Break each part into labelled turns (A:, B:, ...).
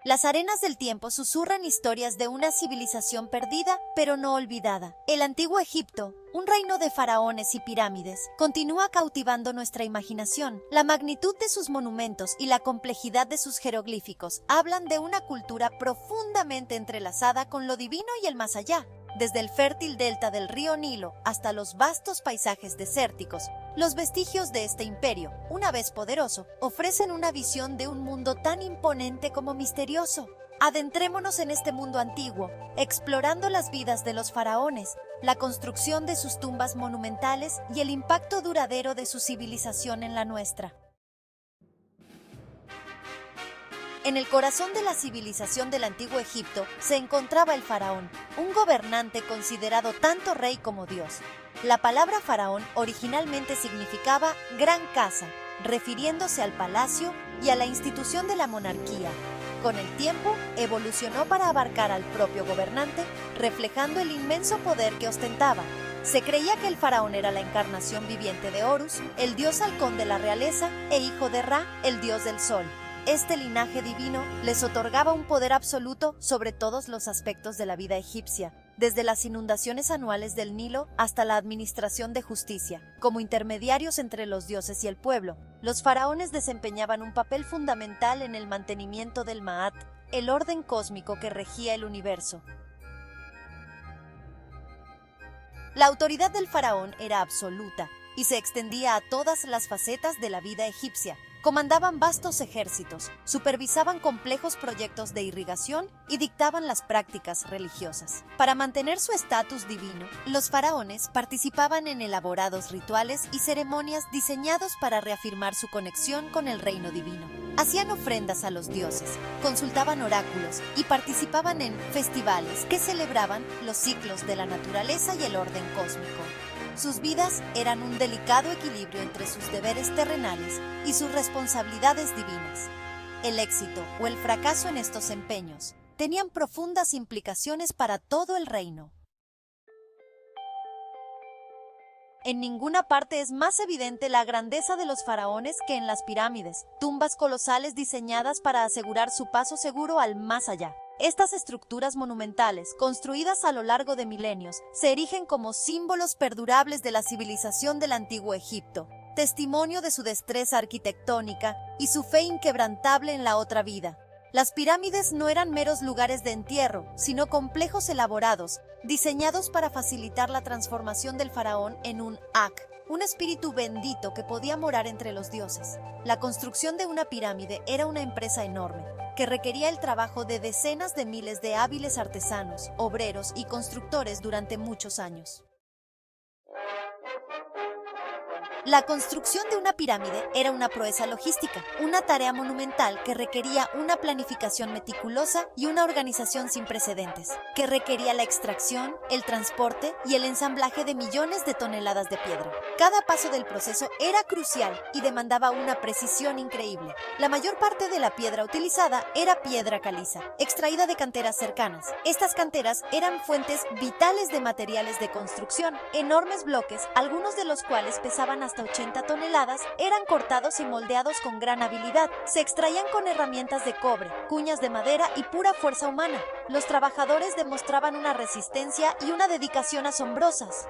A: Las arenas del tiempo susurran historias de una civilización perdida, pero no olvidada. El antiguo Egipto, un reino de faraones y pirámides, continúa cautivando nuestra imaginación. La magnitud de sus monumentos y la complejidad de sus jeroglíficos hablan de una cultura profundamente entrelazada con lo divino y el más allá. Desde el fértil delta del río Nilo hasta los vastos paisajes desérticos, los vestigios de este imperio, una vez poderoso, ofrecen una visión de un mundo tan imponente como misterioso. Adentrémonos en este mundo antiguo, explorando las vidas de los faraones, la construcción de sus tumbas monumentales y el impacto duradero de su civilización en la nuestra. En el corazón de la civilización del antiguo Egipto se encontraba el faraón, un gobernante considerado tanto rey como dios. La palabra faraón originalmente significaba gran casa, refiriéndose al palacio y a la institución de la monarquía. Con el tiempo, evolucionó para abarcar al propio gobernante, reflejando el inmenso poder que ostentaba. Se creía que el faraón era la encarnación viviente de Horus, el dios halcón de la realeza, e hijo de Ra, el dios del sol. Este linaje divino les otorgaba un poder absoluto sobre todos los aspectos de la vida egipcia, desde las inundaciones anuales del Nilo hasta la administración de justicia. Como intermediarios entre los dioses y el pueblo, los faraones desempeñaban un papel fundamental en el mantenimiento del Ma'at, el orden cósmico que regía el universo. La autoridad del faraón era absoluta y se extendía a todas las facetas de la vida egipcia. Comandaban vastos ejércitos, supervisaban complejos proyectos de irrigación y dictaban las prácticas religiosas. Para mantener su estatus divino, los faraones participaban en elaborados rituales y ceremonias diseñados para reafirmar su conexión con el reino divino. Hacían ofrendas a los dioses, consultaban oráculos y participaban en festivales que celebraban los ciclos de la naturaleza y el orden cósmico. Sus vidas eran un delicado equilibrio entre sus deberes terrenales y sus responsabilidades divinas. El éxito o el fracaso en estos empeños tenían profundas implicaciones para todo el reino. En ninguna parte es más evidente la grandeza de los faraones que en las pirámides, tumbas colosales diseñadas para asegurar su paso seguro al más allá. Estas estructuras monumentales, construidas a lo largo de milenios, se erigen como símbolos perdurables de la civilización del antiguo Egipto, testimonio de su destreza arquitectónica y su fe inquebrantable en la otra vida. Las pirámides no eran meros lugares de entierro, sino complejos elaborados, diseñados para facilitar la transformación del faraón en un Ak, un espíritu bendito que podía morar entre los dioses. La construcción de una pirámide era una empresa enorme, que requería el trabajo de decenas de miles de hábiles artesanos, obreros y constructores durante muchos años. La construcción de una pirámide era una proeza logística, una tarea monumental que requería una planificación meticulosa y una organización sin precedentes, que requería la extracción, el transporte y el ensamblaje de millones de toneladas de piedra. Cada paso del proceso era crucial y demandaba una precisión increíble. La mayor parte de la piedra utilizada era piedra caliza, extraída de canteras cercanas. Estas canteras eran fuentes vitales de materiales de construcción. Enormes bloques, algunos de los cuales pesaban hasta 80 toneladas, eran cortados y moldeados con gran habilidad. Se extraían con herramientas de cobre, cuñas de madera y pura fuerza humana. Los trabajadores demostraban una resistencia y una dedicación asombrosas.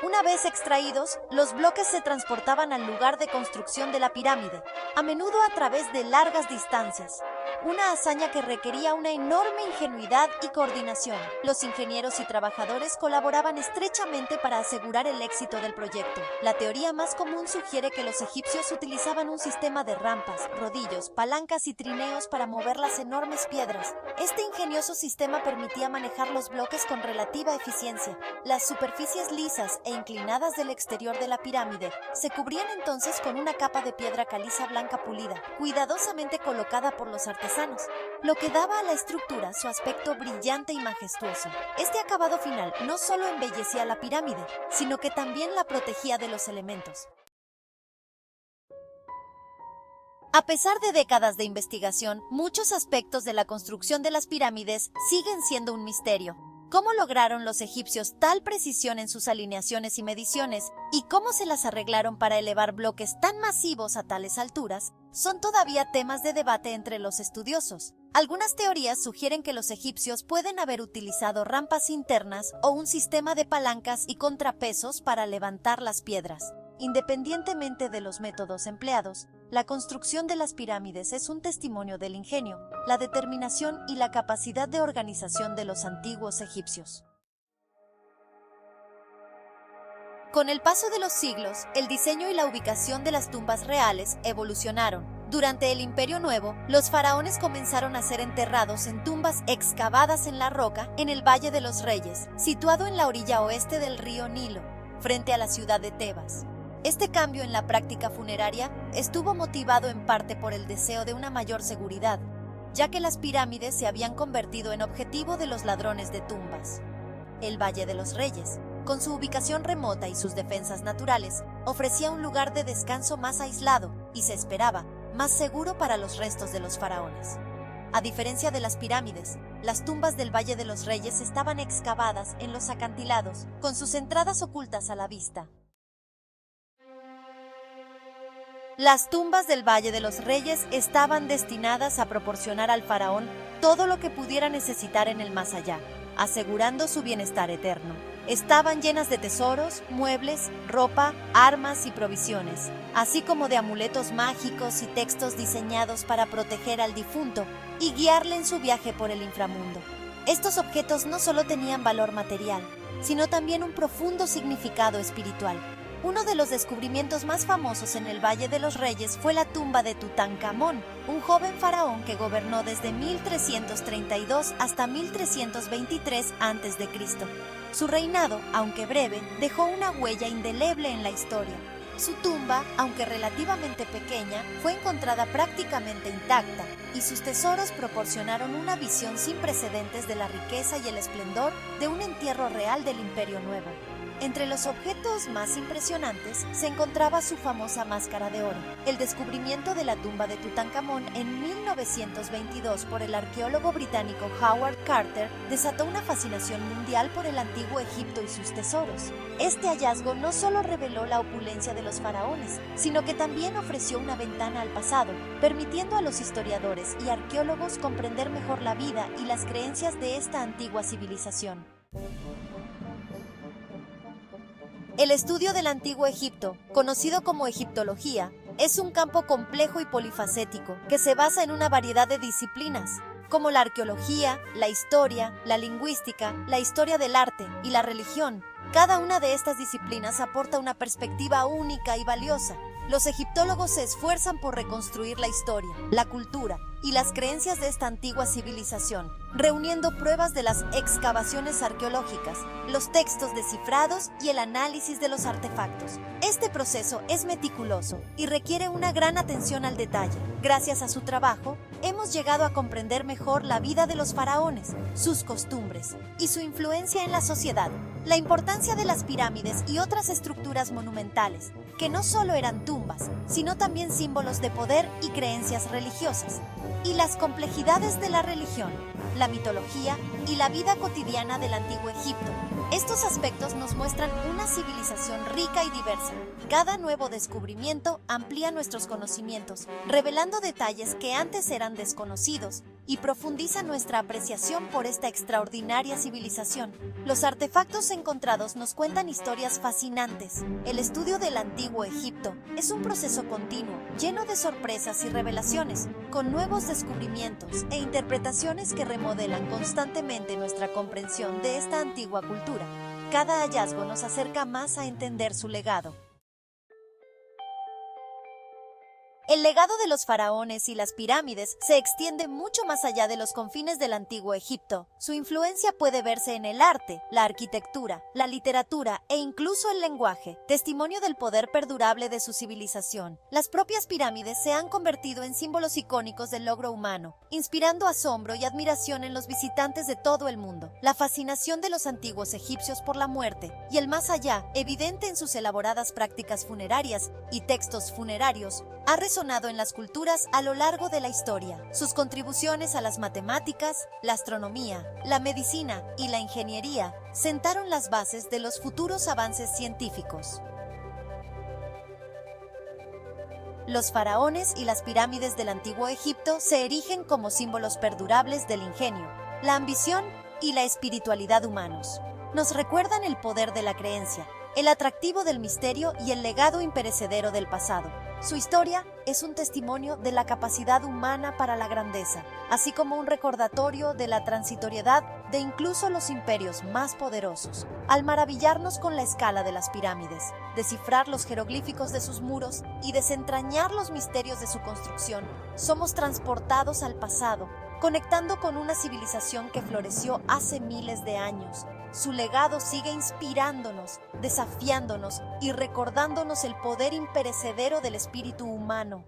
A: Una vez extraídos, los bloques se transportaban al lugar de construcción de la pirámide, a menudo a través de largas distancias. Una hazaña que requería una enorme ingenuidad y coordinación. Los ingenieros y trabajadores colaboraban estrechamente para asegurar el éxito del proyecto. La teoría más común sugiere que los egipcios utilizaban un sistema de rampas, rodillos, palancas y trineos para mover las enormes piedras. Este ingenioso sistema permitía manejar los bloques con relativa eficiencia. Las superficies lisas e inclinadas del exterior de la pirámide se cubrían entonces con una capa de piedra caliza blanca pulida, cuidadosamente colocada por los artesanos, lo que daba a la estructura su aspecto brillante y majestuoso. Este acabado final no solo embellecía la pirámide, sino que también la protegía de los elementos. A pesar de décadas de investigación, muchos aspectos de la construcción de las pirámides siguen siendo un misterio. ¿Cómo lograron los egipcios tal precisión en sus alineaciones y mediciones y cómo se las arreglaron para elevar bloques tan masivos a tales alturas? Son todavía temas de debate entre los estudiosos. Algunas teorías sugieren que los egipcios pueden haber utilizado rampas internas o un sistema de palancas y contrapesos para levantar las piedras. Independientemente de los métodos empleados, la construcción de las pirámides es un testimonio del ingenio, la determinación y la capacidad de organización de los antiguos egipcios. Con el paso de los siglos, el diseño y la ubicación de las tumbas reales evolucionaron. Durante el Imperio Nuevo, los faraones comenzaron a ser enterrados en tumbas excavadas en la roca en el Valle de los Reyes, situado en la orilla oeste del río Nilo, frente a la ciudad de Tebas. Este cambio en la práctica funeraria estuvo motivado en parte por el deseo de una mayor seguridad, ya que las pirámides se habían convertido en objetivo de los ladrones de tumbas. El Valle de los Reyes, con su ubicación remota y sus defensas naturales, ofrecía un lugar de descanso más aislado y, se esperaba, más seguro para los restos de los faraones. A diferencia de las pirámides, las tumbas del Valle de los Reyes estaban excavadas en los acantilados, con sus entradas ocultas a la vista. Las tumbas del Valle de los Reyes estaban destinadas a proporcionar al faraón todo lo que pudiera necesitar en el más allá, asegurando su bienestar eterno. Estaban llenas de tesoros, muebles, ropa, armas y provisiones, así como de amuletos mágicos y textos diseñados para proteger al difunto y guiarle en su viaje por el inframundo. Estos objetos no solo tenían valor material, sino también un profundo significado espiritual. Uno de los descubrimientos más famosos en el Valle de los Reyes fue la tumba de Tutankamón, un joven faraón que gobernó desde 1332 hasta 1323 a.C. Su reinado, aunque breve, dejó una huella indeleble en la historia. Su tumba, aunque relativamente pequeña, fue encontrada prácticamente intacta, y sus tesoros proporcionaron una visión sin precedentes de la riqueza y el esplendor de un entierro real del Imperio Nuevo. Entre los objetos más impresionantes se encontraba su famosa máscara de oro. El descubrimiento de la tumba de Tutankamón en 1922 por el arqueólogo británico Howard Carter desató una fascinación mundial por el antiguo Egipto y sus tesoros. Este hallazgo no solo reveló la opulencia de los faraones, sino que también ofreció una ventana al pasado, permitiendo a los historiadores y arqueólogos comprender mejor la vida y las creencias de esta antigua civilización. El estudio del Antiguo Egipto, conocido como egiptología, es un campo complejo y polifacético que se basa en una variedad de disciplinas, como la arqueología, la historia, la lingüística, la historia del arte y la religión. Cada una de estas disciplinas aporta una perspectiva única y valiosa. Los egiptólogos se esfuerzan por reconstruir la historia, la cultura y las creencias de esta antigua civilización, reuniendo pruebas de las excavaciones arqueológicas, los textos descifrados y el análisis de los artefactos. Este proceso es meticuloso y requiere una gran atención al detalle. Gracias a su trabajo, hemos llegado a comprender mejor la vida de los faraones, sus costumbres y su influencia en la sociedad. La importancia de las pirámides y otras estructuras monumentales, que no solo eran tumbas, sino también símbolos de poder y creencias religiosas, y las complejidades de la religión, la mitología y la vida cotidiana del Antiguo Egipto. Estos aspectos nos muestran una civilización rica y diversa. Cada nuevo descubrimiento amplía nuestros conocimientos, revelando detalles que antes eran desconocidos y profundiza nuestra apreciación por esta extraordinaria civilización. Los artefactos encontrados nos cuentan historias fascinantes. El estudio del Antiguo Egipto es un proceso continuo, lleno de sorpresas y revelaciones, con nuevos descubrimientos e interpretaciones que remodelan constantemente nuestra comprensión de esta antigua cultura. Cada hallazgo nos acerca más a entender su legado. El legado de los faraones y las pirámides se extiende mucho más allá de los confines del Antiguo Egipto. Su influencia puede verse en el arte, la arquitectura, la literatura e incluso el lenguaje, testimonio del poder perdurable de su civilización. Las propias pirámides se han convertido en símbolos icónicos del logro humano, inspirando asombro y admiración en los visitantes de todo el mundo. La fascinación de los antiguos egipcios por la muerte y el más allá, evidente en sus elaboradas prácticas funerarias y textos funerarios, ha resultado resonado en las culturas a lo largo de la historia. Sus contribuciones a las matemáticas, la astronomía, la medicina y la ingeniería sentaron las bases de los futuros avances científicos. Los faraones y las pirámides del antiguo Egipto se erigen como símbolos perdurables del ingenio, la ambición y la espiritualidad humanos. Nos recuerdan el poder de la creencia, el atractivo del misterio y el legado imperecedero del pasado. Su historia es un testimonio de la capacidad humana para la grandeza, así como un recordatorio de la transitoriedad de incluso los imperios más poderosos. Al maravillarnos con la escala de las pirámides, descifrar los jeroglíficos de sus muros y desentrañar los misterios de su construcción, somos transportados al pasado, conectando con una civilización que floreció hace miles de años. Su legado sigue inspirándonos, desafiándonos y recordándonos el poder imperecedero del espíritu humano.